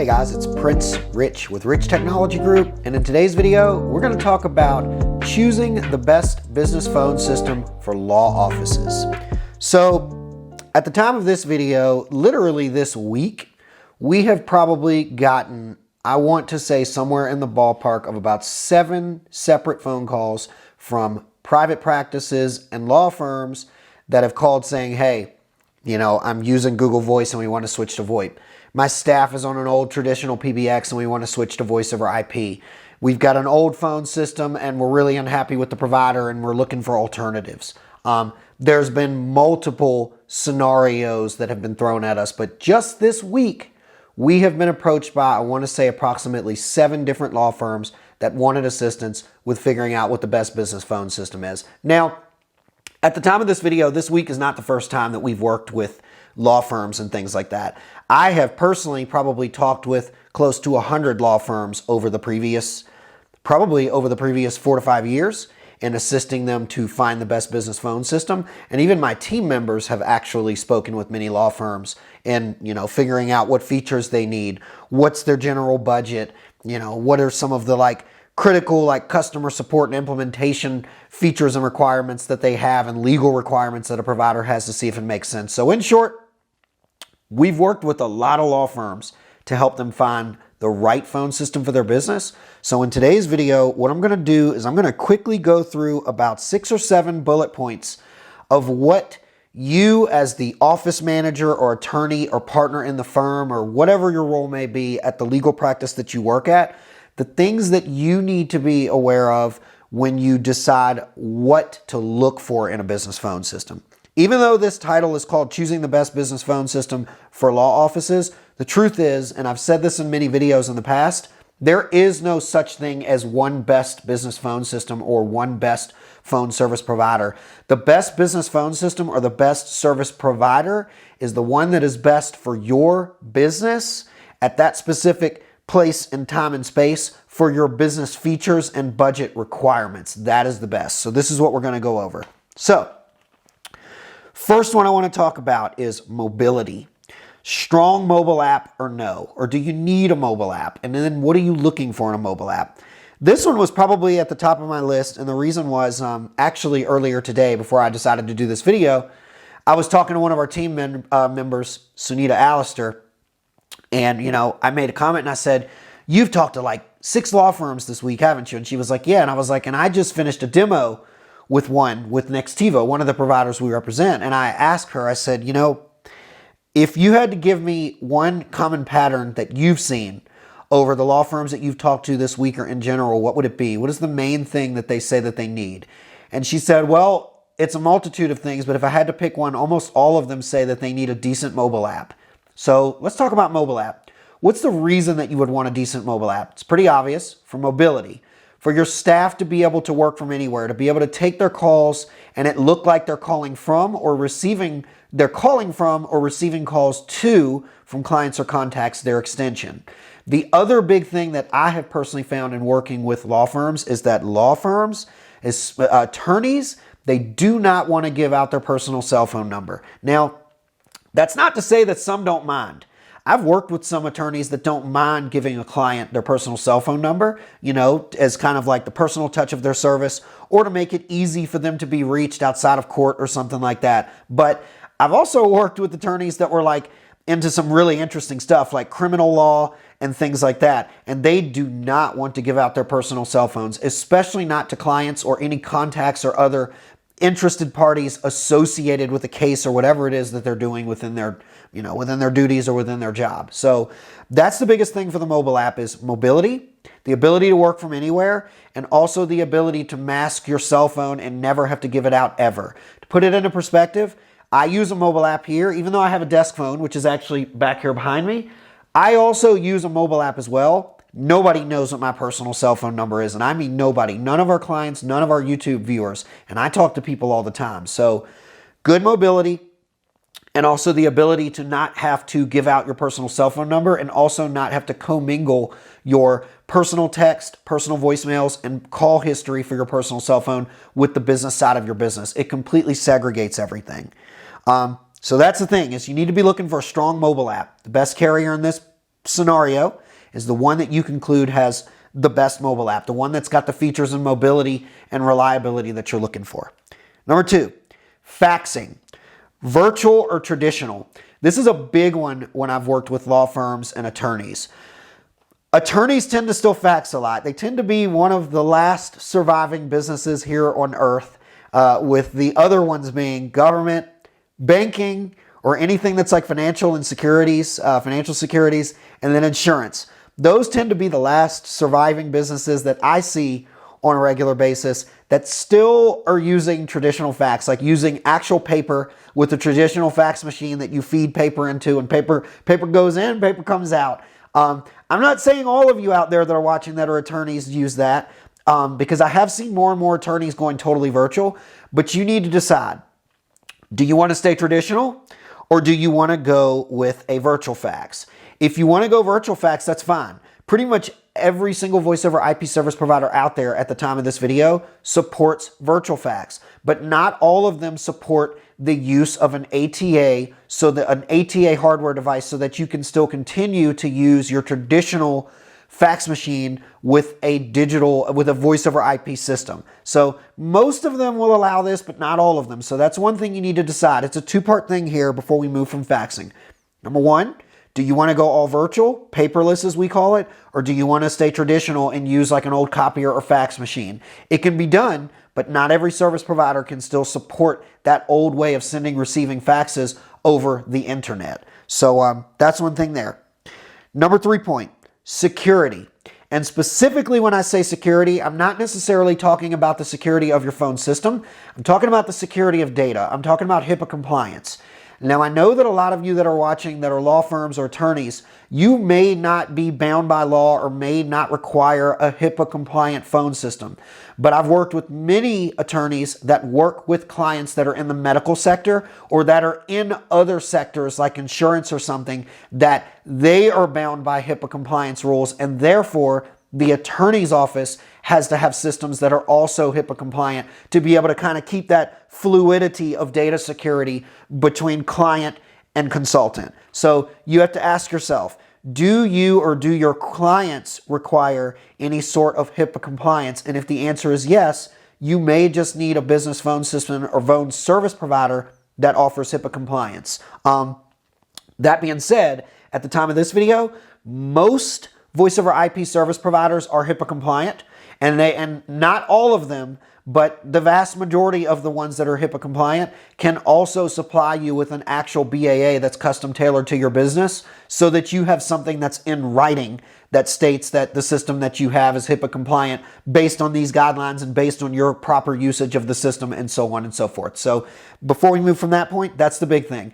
Hey guys, it's Prince Rich with Rich Technology Group, and in today's video, we're going to talk about choosing the best business phone system for law offices. So, at the time of this video, literally this week, we have probably gotten, I want to say somewhere in the ballpark of about 7 separate phone calls from private practices and law firms that have called saying, hey, I'm using Google Voice and we want to switch to VoIP. My staff is on an old traditional PBX and we want to switch to voice over IP. We've got an old phone system and we're really unhappy with the provider and we're looking for alternatives. There's been multiple scenarios that have been thrown at us, but just this week, we have been approached by, I want to say approximately 7 different law firms that wanted assistance with figuring out what the best business phone system is. Now, at the time of this video, this week is not the first time that we've worked with law firms and things like that. I have personally probably talked with close to 100 law firms over the previous 4 to 5 years in assisting them to find the best business phone system. And even my team members have actually spoken with many law firms in, figuring out what features they need, what's their general budget, what are some of the critical customer support and implementation features and requirements that they have and legal requirements that a provider has to see if it makes sense. So in short, we've worked with a lot of law firms to help them find the right phone system for their business. So in today's video, what I'm going to do is I'm going to quickly go through about 6 or 7 bullet points of what you as the office manager or attorney or partner in the firm or whatever your role may be at the legal practice that you work at, the things that you need to be aware of when you decide what to look for in a business phone system. Even though this title is called Choosing the Best Business Phone System for Law Offices, the truth is, and I've said this in many videos in the past, there is no such thing as one best business phone system or one best phone service provider. The best business phone system or the best service provider is the one that is best for your business at that specific place and time and space for your business features and budget requirements. That is the best. So this is what we're going to go over. So first one I want to talk about is mobility. Strong mobile app or no? Or do you need a mobile app? And then what are you looking for in a mobile app? This one was probably at the top of my list, and the reason was actually earlier today before I decided to do this video, I was talking to one of our team members, Sunita Allister, and I made a comment and I said, you've talked to 6 law firms this week, haven't you? And she was like, yeah. And I was like, and I just finished a demo with Nextivo, one of the providers we represent. And I asked her, I said, if you had to give me one common pattern that you've seen over the law firms that you've talked to this week or in general, what would it be? What is the main thing that they say that they need? And she said, well, it's a multitude of things, but if I had to pick one, almost all of them say that they need a decent mobile app. So let's talk about mobile app. What's the reason that you would want a decent mobile app? It's pretty obvious. For mobility. For your staff to be able to work from anywhere, to be able to take their calls and it look like they're calling from or receiving calls to from clients or contacts, their extension. The other big thing that I have personally found in working with law firms is that law firms, attorneys, they do not want to give out their personal cell phone number. Now, that's not to say that some don't mind. I've worked with some attorneys that don't mind giving a client their personal cell phone number, as kind of like the personal touch of their service or to make it easy for them to be reached outside of court or something like that. But I've also worked with attorneys that were into some really interesting stuff like criminal law and things like that. And they do not want to give out their personal cell phones, especially not to clients or any contacts or other interested parties associated with the case or whatever it is that they're doing within their duties or within their job. So that's the biggest thing for the mobile app is mobility, the ability to work from anywhere, and also the ability to mask your cell phone and never have to give it out ever. To put it into perspective, I use a mobile app here, even though I have a desk phone, which is actually back here behind me. I also use a mobile app as well. Nobody knows what my personal cell phone number is, and I mean nobody. None of our clients, none of our YouTube viewers, and I talk to people all the time. So good mobility and also the ability to not have to give out your personal cell phone number and also not have to commingle your personal text, personal voicemails, and call history for your personal cell phone with the business side of your business. It completely segregates everything. So that's the thing, is you need to be looking for a strong mobile app. The best carrier in this scenario is the one that you conclude has the best mobile app, the one that's got the features and mobility and reliability that you're looking for. Number 2, faxing. Virtual or traditional? This is a big one when I've worked with law firms and attorneys. Attorneys tend to still fax a lot. They tend to be one of the last surviving businesses here on earth, with the other ones being government, banking, or anything that's like financial securities, and then insurance. Those tend to be the last surviving businesses that I see on a regular basis that still are using traditional fax, like using actual paper with a traditional fax machine that you feed paper into, and paper goes in, paper comes out. I'm not saying all of you out there that are watching that are attorneys use that, because I have seen more and more attorneys going totally virtual, but you need to decide. Do you want to stay traditional, or do you want to go with a virtual fax? If you want to go virtual fax, that's fine. Pretty much every single voice over IP service provider out there at the time of this video supports virtual fax, but not all of them support the use of an ATA, an ATA hardware device, so that you can still continue to use your traditional fax machine with a voice over IP system. So most of them will allow this, but not all of them. So that's one thing you need to decide. It's a two-part thing here before we move from faxing. Number 1, do you want to go all virtual, paperless as we call it, or do you want to stay traditional and use like an old copier or fax machine? It can be done, but not every service provider can still support that old way of sending, receiving faxes over the internet. So that's one thing there. Number 3 point, security. And specifically when I say security, I'm not necessarily talking about the security of your phone system. I'm talking about the security of data. I'm talking about HIPAA compliance. Now, I know that a lot of you that are watching that are law firms or attorneys, you may not be bound by law or may not require a HIPAA compliant phone system. But I've worked with many attorneys that work with clients that are in the medical sector or that are in other sectors like insurance or something, that they are bound by HIPAA compliance rules, and therefore the attorney's office has to have systems that are also HIPAA compliant to be able to kind of keep that fluidity of data security between client and consultant. So you have to ask yourself, do you or do your clients require any sort of HIPAA compliance? And if the answer is yes, you may just need a business phone system or phone service provider that offers HIPAA compliance. That being said, at the time of this video, most voice over IP service providers are HIPAA compliant, and not all of them, but the vast majority of the ones that are HIPAA compliant can also supply you with an actual BAA that's custom tailored to your business, so that you have something that's in writing that states that the system that you have is HIPAA compliant based on these guidelines and based on your proper usage of the system, and so on and so forth. So before we move from that point, that's the big thing.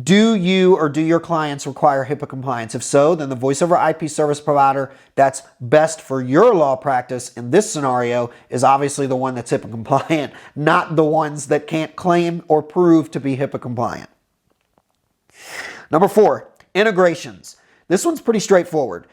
Do you or do your clients require HIPAA compliance? If so, then the voice over IP service provider that's best for your law practice in this scenario is obviously the one that's HIPAA compliant, not the ones that can't claim or prove to be HIPAA compliant. Number 4, integrations. This one's pretty straightforward.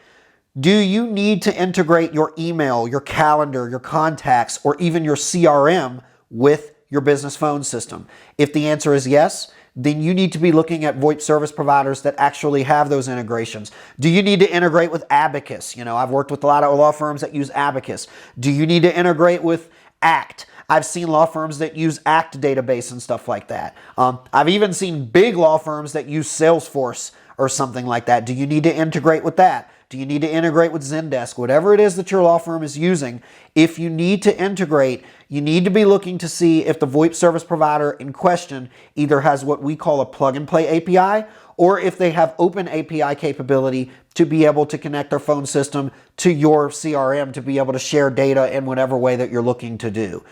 Do you need to integrate your email, your calendar, your contacts, or even your CRM with your business phone system? If the answer is yes, then you need to be looking at VoIP service providers that actually have those integrations. Do you need to integrate with Abacus? You know, I've worked with a lot of law firms that use Abacus. Do you need to integrate with ACT? I've seen law firms that use ACT database and stuff like that. I've even seen big law firms that use Salesforce or something like that. Do you need to integrate with that? Do you need to integrate with Zendesk? Whatever it is that your law firm is using, if you need to integrate, you need to be looking to see if the VoIP service provider in question either has what we call a plug-and-play API, or if they have open API capability to be able to connect their phone system to your CRM to be able to share data in whatever way that you're looking to do.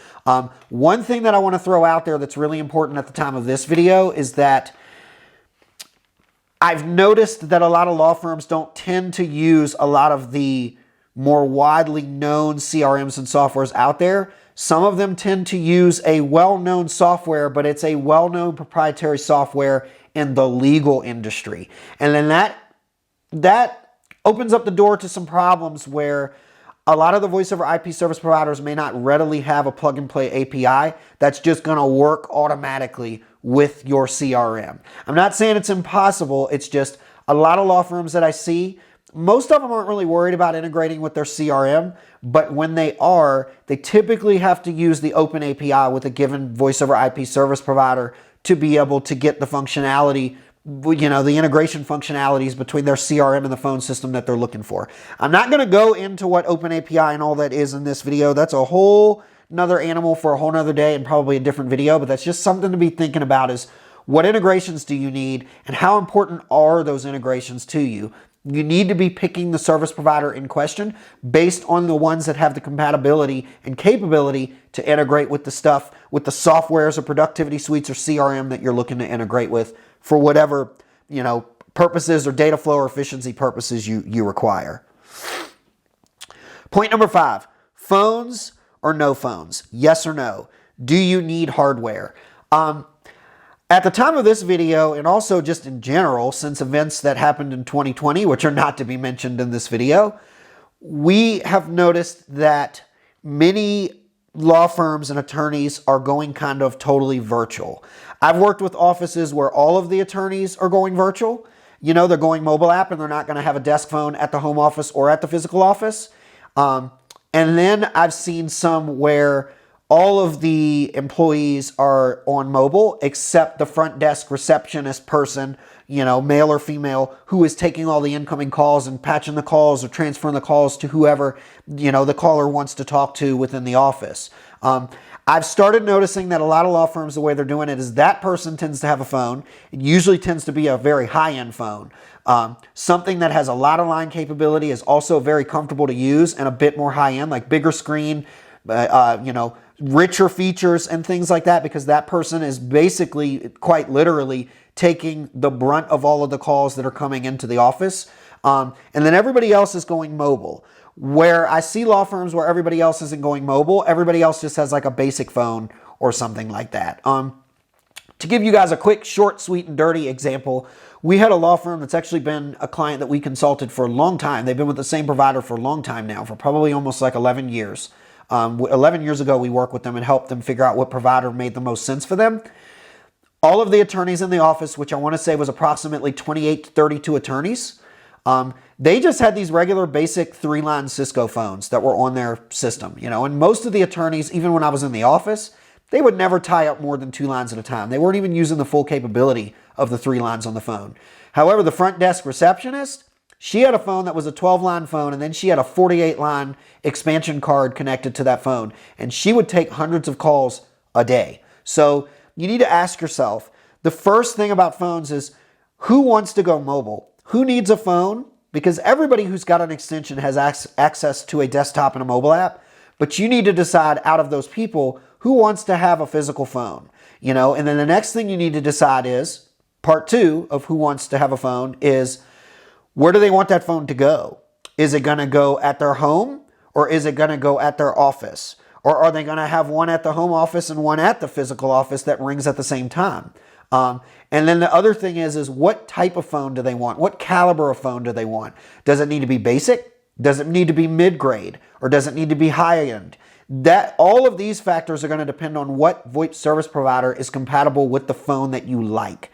One thing that I want to throw out there that's really important at the time of this video is that I've noticed that a lot of law firms don't tend to use a lot of the more widely known CRMs and softwares out there. Some of them tend to use a well-known software, but it's a well-known proprietary software in the legal industry. And then that opens up the door to some problems where a lot of the voice over IP service providers may not readily have a plug-and-play API that's just going to work automatically with your CRM. I'm not saying it's impossible, it's just a lot of law firms that I see most of them aren't really worried about integrating with their CRM, but when they are, they typically have to use the open API with a given voice over IP service provider to be able to get the functionality, the integration functionalities between their CRM and the phone system that they're looking for. I'm not going to go into what open API and all that is in this video. That's a whole another animal for a whole nother day and probably a different video, but that's just something to be thinking about is what integrations do you need and how important are those integrations to you? You need to be picking the service provider in question based on the ones that have the compatibility and capability to integrate with the stuff, with the softwares or productivity suites or CRM that you're looking to integrate with for whatever, purposes or data flow or efficiency purposes you require. Point number 5, phones or no phones? Yes or no? Do you need hardware? At the time of this video, and also just in general, since events that happened in 2020, which are not to be mentioned in this video, we have noticed that many law firms and attorneys are going kind of totally virtual. I've worked with offices where all of the attorneys are going virtual. They're going mobile app and they're not going to have a desk phone at the home office or at the physical office. And then I've seen some where all of the employees are on mobile except the front desk receptionist person, male or female, who is taking all the incoming calls and patching the calls or transferring the calls to whoever, the caller wants to talk to within the office. I've started noticing that a lot of law firms, the way they're doing it is that person tends to have a phone. It usually tends to be a very high-end phone. Something that has a lot of line capability is also very comfortable to use and a bit more high-end, like bigger screen, richer features and things like that, because that person is basically quite literally taking the brunt of all of the calls that are coming into the office. And then everybody else is going mobile. Where I see law firms where everybody else isn't going mobile, everybody else just has like a basic phone or something like that. To give you guys a quick, short, sweet, and dirty example, we had a law firm that's actually been a client that we consulted for a long time. They've been with the same provider for a long time now, for probably almost like 11 years. 11 years ago, we worked with them and helped them figure out what provider made the most sense for them. All of the attorneys in the office, which I want to say was approximately 28 to 32 attorneys, they just had these regular basic 3-line Cisco phones that were on their system, and most of the attorneys, even when I was in the office, they would never tie up more than 2 lines at a time. They weren't even using the full capability of the 3 lines on the phone. However, the front desk receptionist, she had a phone that was a 12-line phone, and then she had a 48-line expansion card connected to that phone, and she would take hundreds of calls a day. So you need to ask yourself, the first thing about phones is, who wants to go mobile? Who needs a phone? Because everybody who's got an extension has access to a desktop and a mobile app, but you need to decide out of those people, who wants to have a physical phone? And then the next thing you need to decide is, part 2 of who wants to have a phone is, where do they want that phone to go? Is it going to go at their home or is it going to go at their office? Or are they going to have one at the home office and one at the physical office that rings at the same time? And then the other thing is what type of phone do they want? What caliber of phone do they want? Does it need to be basic? Does it need to be mid-grade? Or does it need to be high-end? All of these factors are going to depend on what VoIP service provider is compatible with the phone that you like.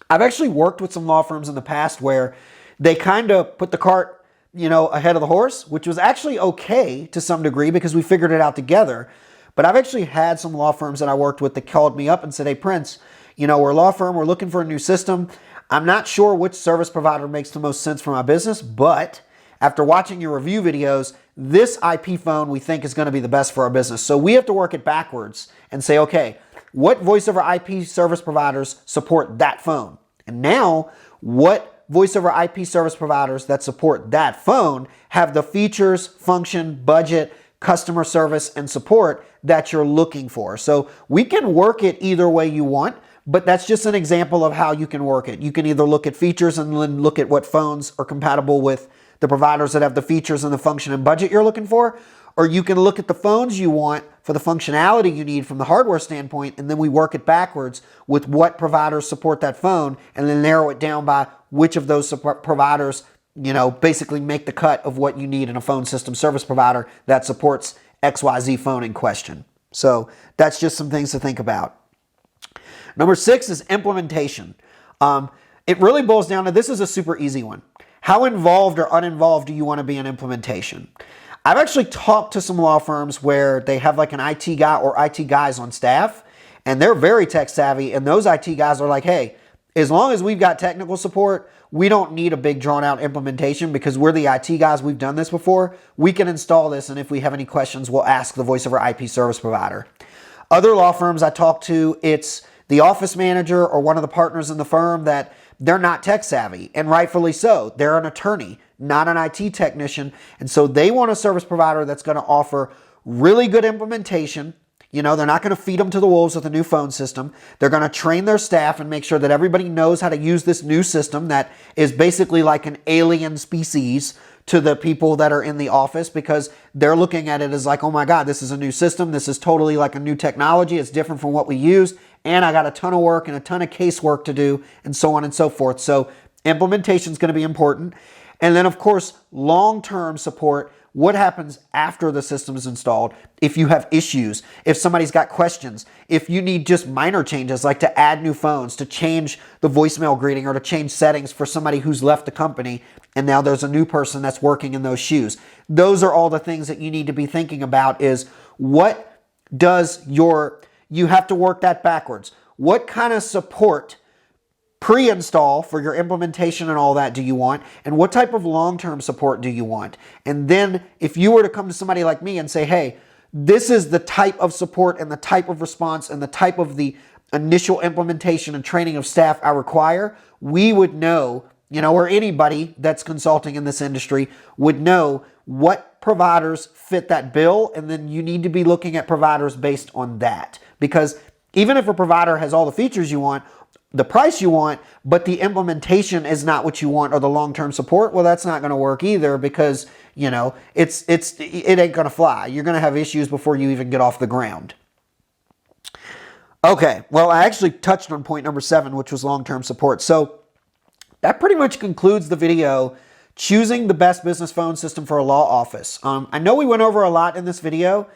I've actually worked with some law firms in the past where they kind of put the cart, ahead of the horse, which was actually okay to some degree because we figured it out together. But I've actually had some law firms that I worked with that called me up and said, hey, Prince, we're a law firm, we're looking for a new system. I'm not sure which service provider makes the most sense for my business, but after watching your review videos, this IP phone we think is going to be the best for our business. So we have to work it backwards and say, okay, what voice over IP service providers support that phone? And now, what voice over IP service providers that support that phone have the features, function, budget, customer service, and support that you're looking for? So we can work it either way you want, but that's just an example of how you can work it. You can either look at features and then look at what phones are compatible with the providers that have the features and the function and budget you're looking for, or you can look at the phones you want for the functionality you need from the hardware standpoint, and then we work it backwards with what providers support that phone, and then narrow it down by which of those providers, basically make the cut of what you need in a phone system service provider that supports XYZ phone in question. So that's just some things to think about. Number 6 is implementation. It really boils down to, this is a super easy one. how involved or uninvolved do you want to be in implementation? I've actually talked to some law firms where they have like an IT guy or IT guys on staff, and they're very tech savvy, and those IT guys are like, hey, as long as we've got technical support, we don't need a big drawn out implementation because we're the IT guys, we've done this before, we can install this, and if we have any questions, we'll ask the voice over IP service provider. Other law firms I talk to, it's the office manager or one of the partners in the firm that they're not tech savvy, and rightfully so. They're an attorney, not an IT technician, and so they want a service provider that's going to offer really good implementation. You know, they're not going to feed them to the wolves with a new phone system. They're going to train their staff and make sure that everybody knows how to use this new system that is basically like an alien species to the people that are in the office, because they're looking at it as like, oh my God, this is a new system. This is totally like a new technology. It's different from what we use. And I got a ton of work and a ton of casework to do, and so on and so forth. So implementation is going to be important. And then, of course, long-term support. What happens after the system is installed? If you have issues, if somebody's got questions, if you need just minor changes like to add new phones, to change the voicemail greeting, or to change settings for somebody who's left the company and now there's a new person that's working in those shoes. Those are all the things that you need to be thinking about. Is what does you have to work that backwards. What kind of support pre-install for your implementation and all that do you want, and what type of long-term support do you want? And then if you were to come to somebody like me and say, hey, this is the type of support and the type of response and the type of the initial implementation and training of staff I require, we would know, or anybody that's consulting in this industry would know what providers fit that bill, and then you need to be looking at providers based on that. Because even if a provider has all the features you want, the price you want, but the implementation is not what you want, or the long-term support, well, that's not going to work either, because, it ain't going to fly. You're going to have issues before you even get off the ground. Okay, well, I actually touched on point number 7, which was long-term support. So that pretty much concludes the video, choosing the best business phone system for a law office. I know we went over a lot in this video.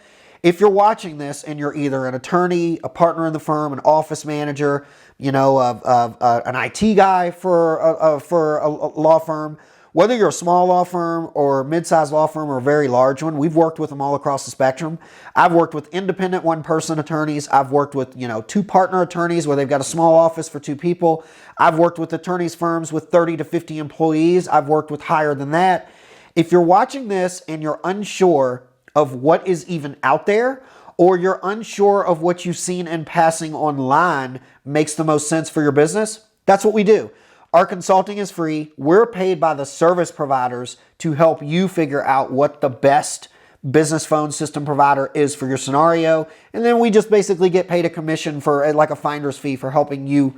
If you're watching this and you're either an attorney, a partner in the firm, an office manager, an IT guy for a law firm, whether you're a small law firm or mid-sized law firm or a very large one, we've worked with them all across the spectrum. I've worked with independent one-person attorneys. I've worked with, 2 partner attorneys where they've got a small office for 2 people. I've worked with attorneys firms with 30 to 50 employees. I've worked with higher than that. If you're watching this and you're unsure of what is even out there, or you're unsure of what you've seen in passing online makes the most sense for your business, that's what we do. Our consulting is free. We're paid by the service providers to help you figure out what the best business phone system provider is for your scenario. And then we just basically get paid a commission for like a finder's fee for helping you,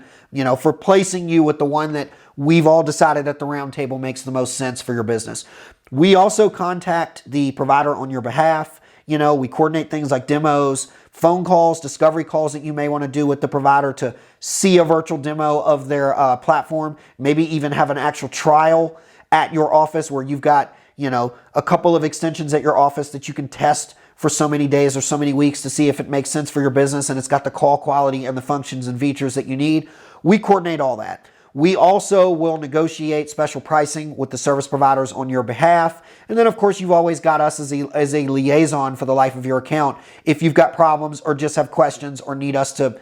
for placing you with the one that we've all decided at the round table makes the most sense for your business. We also contact the provider on your behalf. We coordinate things like demos, phone calls, discovery calls that you may want to do with the provider to see a virtual demo of their platform, maybe even have an actual trial at your office where you've got, a couple of extensions at your office that you can test for so many days or so many weeks to see if it makes sense for your business and it's got the call quality and the functions and features that you need. We coordinate all that. We also will negotiate special pricing with the service providers on your behalf. And then, of course, you've always got us as a liaison for the life of your account. If you've got problems or just have questions or need us to,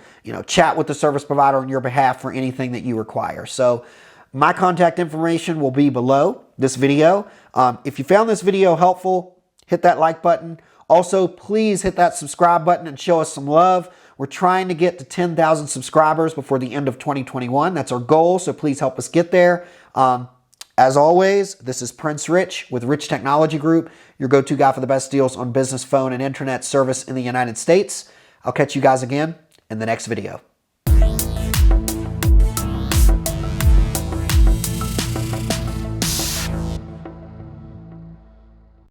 chat with the service provider on your behalf for anything that you require. So my contact information will be below this video. If you found this video helpful, hit that like button. Also, please hit that subscribe button and show us some love. We're trying to get to 10,000 subscribers before the end of 2021. That's our goal, so please help us get there. As always, this is Prince Rich with Rich Technology Group, your go-to guy for the best deals on business phone and internet service in the United States. I'll catch you guys again in the next video.